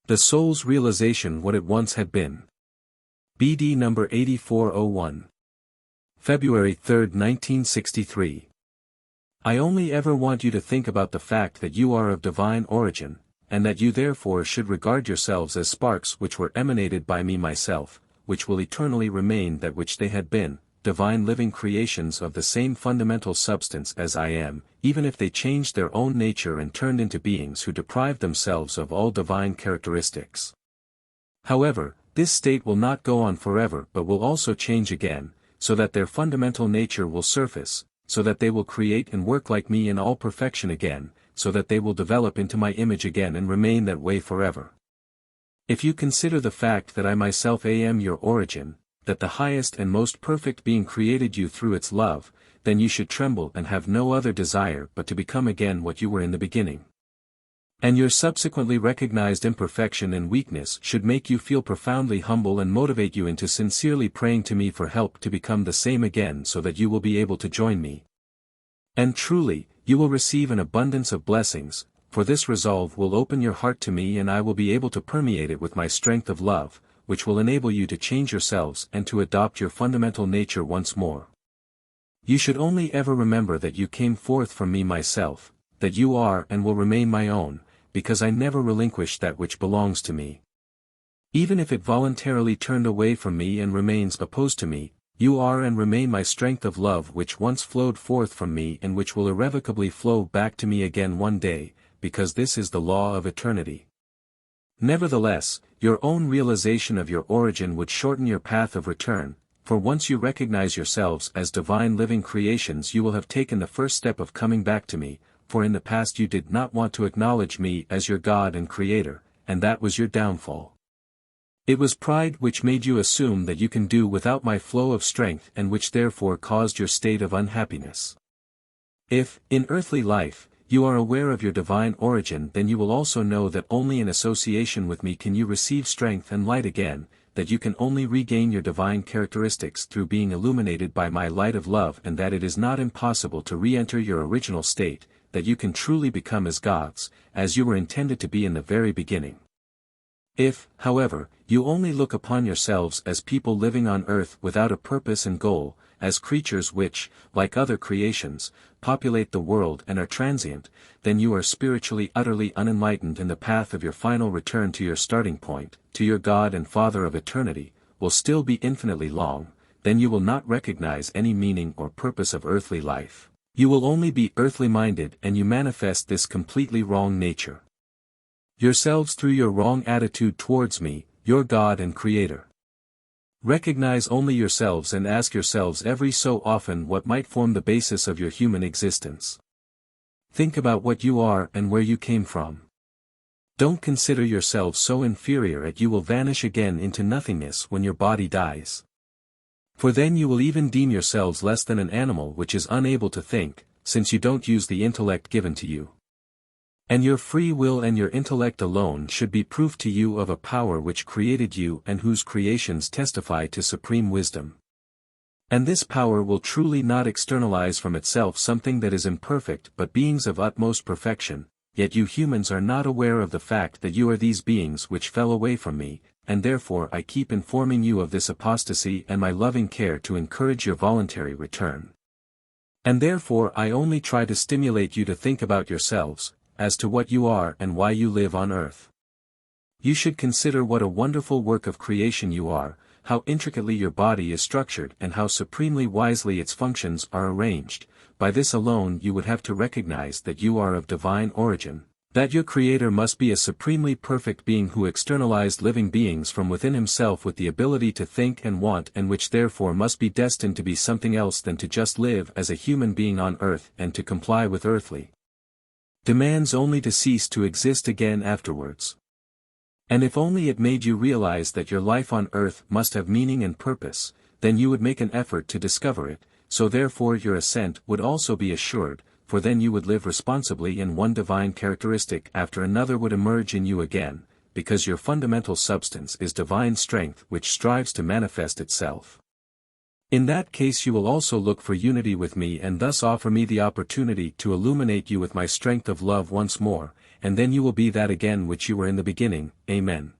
The soul's realization what it once had been. BD number 8401. February 3, 1963. I only ever want you to think about the fact that you are of divine origin, and that you therefore should regard yourselves as sparks which were emanated by me myself, which will eternally remain that which they had been, divine living creations of the same fundamental substance as I am, even if they changed their own nature and turned into beings who deprived themselves of all divine characteristics. However, this state will not go on forever but will also change again, so that their fundamental nature will surface, so that they will create and work like me in all perfection again, so that they will develop into my image again and remain that way forever. If you consider the fact that I myself am your origin, that the highest and most perfect being created you through its love, then you should tremble and have no other desire but to become again what you were in the beginning. And your subsequently recognized imperfection and weakness should make you feel profoundly humble and motivate you into sincerely praying to me for help to become the same again so that you will be able to join me. And truly, you will receive an abundance of blessings, for this resolve will open your heart to me and I will be able to permeate it with my strength of love, which will enable you to change yourselves and to adopt your fundamental nature once more. You should only ever remember that you came forth from me myself, that you are and will remain my own, because I never relinquish that which belongs to me. Even if it voluntarily turned away from me and remains opposed to me, you are and remain my strength of love which once flowed forth from me and which will irrevocably flow back to me again one day, because this is the law of eternity. Nevertheless, your own realization of your origin would shorten your path of return, for once you recognize yourselves as divine living creations you will have taken the first step of coming back to me, for in the past you did not want to acknowledge me as your God and Creator, and that was your downfall. It was pride which made you assume that you can do without my flow of strength and which therefore caused your state of unhappiness. If, in earthly life, you are aware of your divine origin then you will also know that only in association with me can you receive strength and light again, that you can only regain your divine characteristics through being illuminated by my light of love and that it is not impossible to re-enter your original state, that you can truly become as gods, as you were intended to be in the very beginning. If, however, you only look upon yourselves as people living on earth without a purpose and goal, as creatures which, like other creations, populate the world and are transient, then you are spiritually utterly unenlightened and the path of your final return to your starting point, to your God and Father of eternity, will still be infinitely long, then you will not recognize any meaning or purpose of earthly life. You will only be earthly minded and you manifest this completely wrong nature. Yourselves through your wrong attitude towards me, your God and Creator. Recognize only yourselves and ask yourselves every so often what might form the basis of your human existence. Think about what you are and where you came from. Don't consider yourselves so inferior that you will vanish again into nothingness when your body dies. For then you will even deem yourselves less than an animal which is unable to think, since you don't use the intellect given to you. And your free will and your intellect alone should be proof to you of a power which created you and whose creations testify to supreme wisdom. And this power will truly not externalize from itself something that is imperfect but beings of utmost perfection, yet you humans are not aware of the fact that you are these beings which fell away from me, and therefore I keep informing you of this apostasy and my loving care to encourage your voluntary return. And therefore I only try to stimulate you to think about yourselves, as to what you are and why you live on earth. You should consider what a wonderful work of creation you are, how intricately your body is structured and how supremely wisely its functions are arranged. By this alone you would have to recognize that you are of divine origin, that your Creator must be a supremely perfect being who externalized living beings from within himself with the ability to think and want and which therefore must be destined to be something else than to just live as a human being on earth and to comply with earthly demands only to cease to exist again afterwards. And if only it made you realize that your life on earth must have meaning and purpose, then you would make an effort to discover it, so therefore your ascent would also be assured, for then you would live responsibly and one divine characteristic after another would emerge in you again, because your fundamental substance is divine strength which strives to manifest itself. In that case you will also look for unity with me and thus offer me the opportunity to illuminate you with my strength of love once more, and then you will be that again which you were in the beginning. Amen.